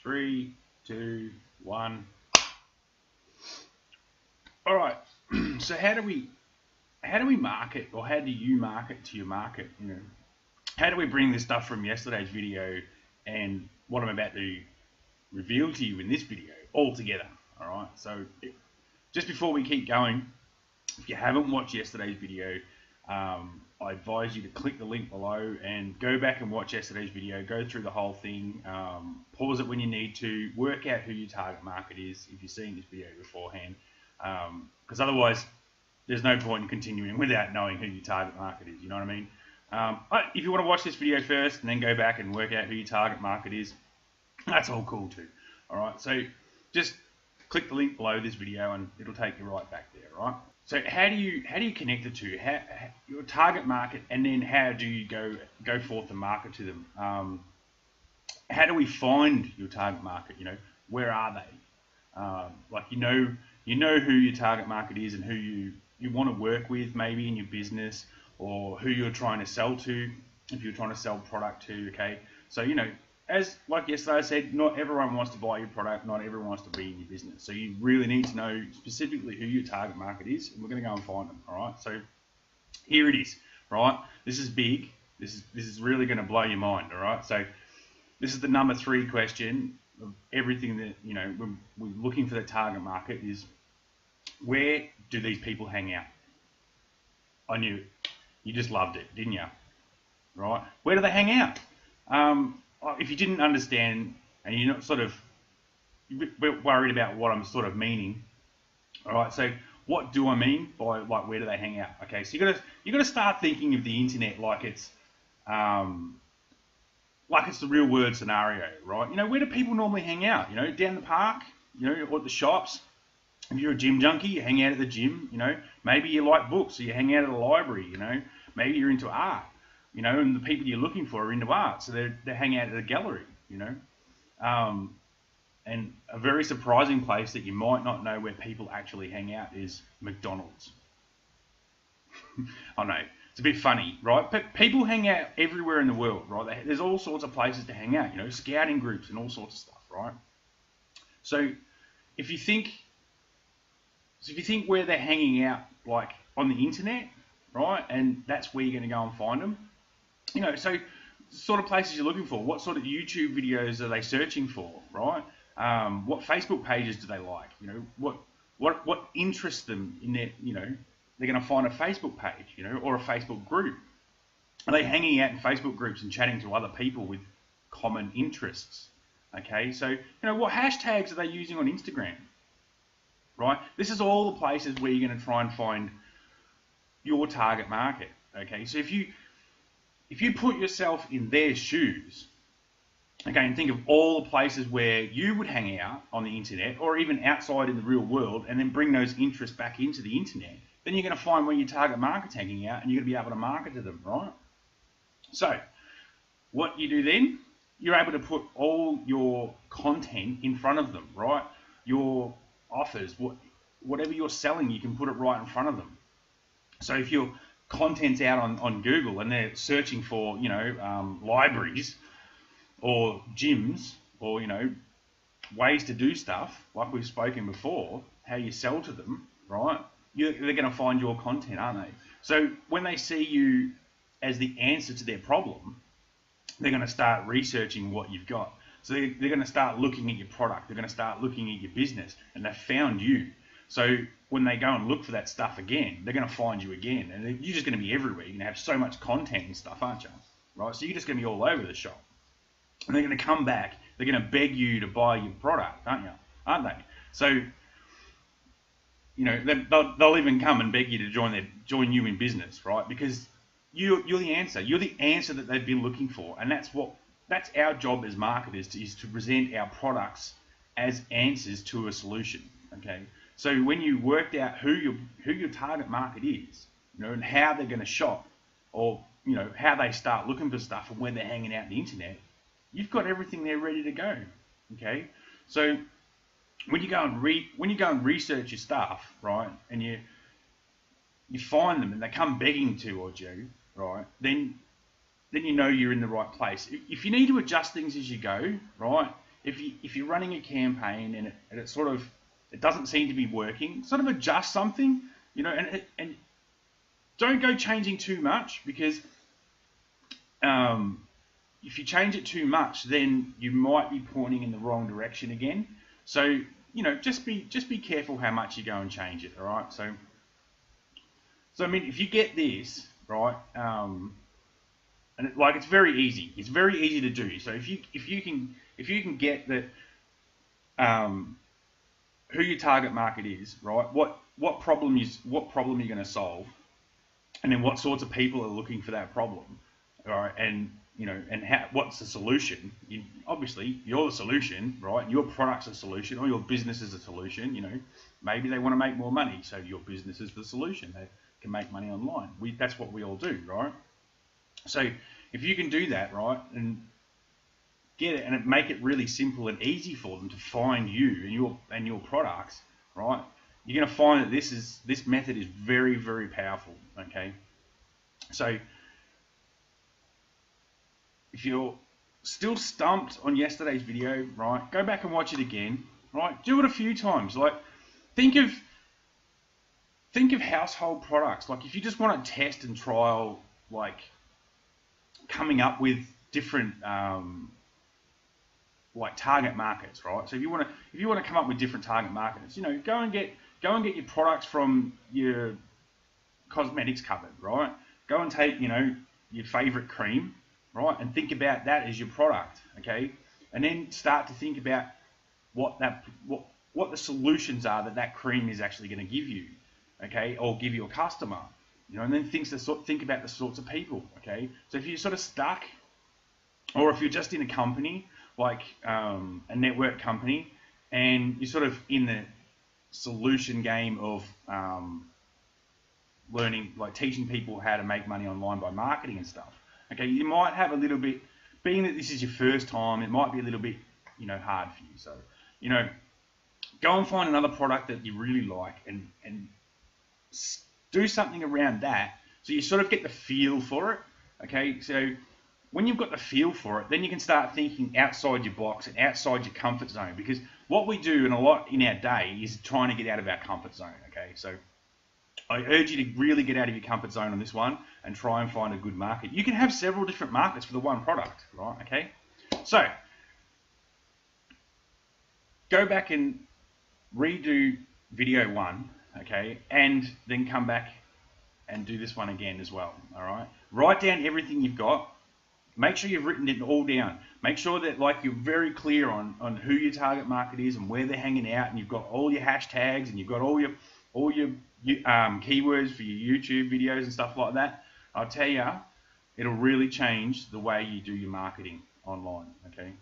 3, 2, 1. All right. So how do we market, or how do you market to your market? How do we bring this stuff from yesterday's video and what I'm about to reveal to you in this video all together? All right. So just before we keep going, if you haven't watched yesterday's video, I advise you to click the link below and go back and watch yesterday's video, go through the whole thing, pause it when you need to, work out who your target market is if you've seen this video beforehand, because otherwise there's no point in continuing without knowing who your target market is, you know what I mean? But if you want to watch this video first and then go back and work out who your target market is, that's all cool too. Alright, so just click the link below this video and it'll take you right back there, right? So how do you connect the two? Your target market, and then how do you go forth and market to them? How do we find your target market? Where are they? Like you know who your target market is and who you want to work with, maybe in your business, or who you're trying to sell to, if you're trying to sell product to. Okay, so as like yesterday I said, not everyone wants to buy your product, not everyone wants to be in your business. So you really need to know specifically who your target market is, and we're going to go and find them. All right, so here it is. Right, this is big. This is really going to blow your mind. All right, so this is the number 3 question of everything that when we're looking for the target market is, where do these people hang out? I knew it. You just loved it, didn't you? Right, where do they hang out? If you didn't understand and you're not sort of worried about what I'm sort of meaning, all right, so what do I mean by like where do they hang out? Okay, so you gotta start thinking of the internet like it's the real world scenario, right? Where do people normally hang out? Down the park, or at the shops. If you're a gym junkie, you hang out at the gym. Maybe you like books, so you hang out at a library. Maybe you're into art. And the people you're looking for are into art, so they hang out at a gallery, and a very surprising place that you might not know where people actually hang out is McDonald's. I know, it's a bit funny, right? But people hang out everywhere in the world, right? There's all sorts of places to hang out, scouting groups and all sorts of stuff, right? So if you think where they're hanging out, like on the internet, right, and that's where you're going to go and find them, so sort of places you're looking for, what sort of YouTube videos are they searching for, right? What Facebook pages do they like? What interests them in their, they're going to find a Facebook page, or a Facebook group. Are they hanging out in Facebook groups and chatting to other people with common interests? Okay, so, what hashtags are they using on Instagram, right? This is all the places where you're going to try and find your target market, okay? So if you put yourself in their shoes, okay, and think of all the places where you would hang out on the internet or even outside in the real world, and then bring those interests back into the internet, then you're going to find where your target market's hanging out and you're going to be able to market to them, right? So what you do then, you're able to put all your content in front of them, right? Your offers, whatever you're selling, you can put it right in front of them. So if your content's out on Google and they're searching for, libraries or gyms or, ways to do stuff, like we've spoken before, how you sell to them, right? They're going to find your content, aren't they? So when they see you as the answer to their problem, they're going to start researching what you've got. So they're going to start looking at your product. They're going to start looking at your business, and they've found you. So when they go and look for that stuff again, they're going to find you again, and you're just going to be everywhere. You're going to have so much content and stuff, aren't you? Right? So you're just going to be all over the shop, and they're going to come back. They're going to beg you to buy your product, aren't they? So they'll even come and beg you to join you in business, right? Because you're the answer. You're the answer that they've been looking for, and that's our job as marketers is to present our products as answers to a solution. Okay. So when you worked out who your target market is, and how they're going to shop, or how they start looking for stuff and when they're hanging out on the internet, you've got everything there ready to go. Okay, so when you go and research your stuff, right, and you find them and they come begging towards you, right, then you're in the right place. If you need to adjust things as you go, right, if you're running a campaign and it sort of it doesn't seem to be working, sort of adjust something, you know, and don't go changing too much, because if you change it too much, then you might be pointing in the wrong direction again. So, you know, just be careful how much you go and change it. All right. So I mean, if you get this right, and it's very easy. It's very easy to do. So if you can get that, who your target market is, right? What problem you're going to solve, and then what sorts of people are looking for that problem, all right? And you know, and what's the solution? Obviously, you're the solution, right? Your product's a solution, or your business is a solution. You know, maybe they want to make more money, so your business is the solution. They can make money online. That's what we all do, right? So if you can do that, right, and get it, and make it really simple and easy for them to find you and your products, right, you're going to find that this method is very, very powerful. Okay, so if you're still stumped on yesterday's video, right, go back and watch it again, right? Do it a few times. Like, think of household products. Like, if you just want to test and trial, like, coming up with different like target markets, right? So if you want to come up with different target markets, you know, go and get your products from your cosmetics cupboard, right? Go and take, you know, your favorite cream, right, and think about that as your product, okay? And then start to think about what the solutions are that cream is actually going to give you, okay, or give your customer, you know, and then think about the sorts of people, okay? So if you're sort of stuck, or if you're just in a company, like a network company, and you're sort of in the solution game of learning, like teaching people how to make money online by marketing and stuff, okay, you might have a little bit, being that this is your first time, it might be a little bit, you know, hard for you. So, you know, go and find another product that you really like and do something around that, so you sort of get the feel for it, okay? So when you've got the feel for it, then you can start thinking outside your box and outside your comfort zone, because what we do a lot in our day is trying to get out of our comfort zone, okay? So I urge you to really get out of your comfort zone on this one and try and find a good market. You can have several different markets for the one product, right? Okay, so go back and redo video 1, okay, and then come back and do this one again as well. All right, write down everything you've got. Make sure you've written it all down. Make sure that, like, you're very clear on who your target market is and where they're hanging out, and you've got all your hashtags and you've got all your keywords for your YouTube videos and stuff like that. I'll tell you, it'll really change the way you do your marketing online, okay?